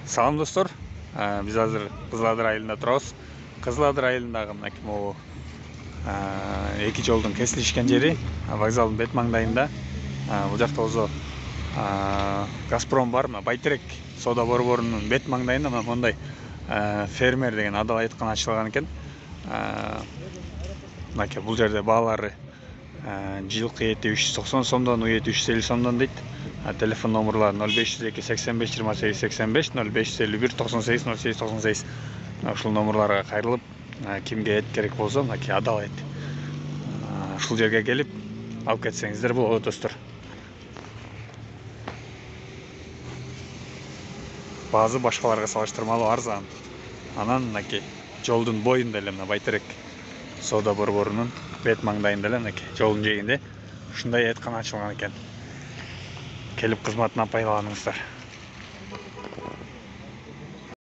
Салам достор, биз азыр Кызыл Адыр айылында турабыз. Кызыл Адыр айылындагы мынакей могу эки жолдун кесилишкен жери, вокзалдын бет маңдайында. Бул жакта болсо Газпром бар, мына Байтерек соода борборунун бет маңдайында мондай фермер деген адал айткан ачылган экен. Мынакей бул жерде баалары жылкы эти 390 сомдон, уети 350 сомдон дейт. Телефон номерлары 0502 85 28 85, 0551 98 08 98. Ушул номерларга кайрылып, кимге эт керек болсо, мынакей адал эт ушул жерге келип алып кетсеңиздер болот достор. Баазы башкаларга салыштырмалуу арзан. Анан мынакей жолдун боюнда эле мына Байтерек соода борборунун бет маңдайында эле мынакей жолдун жээгинде ушундай эткана ачылган экен. Келип кызматынан пайдаланыңыздар.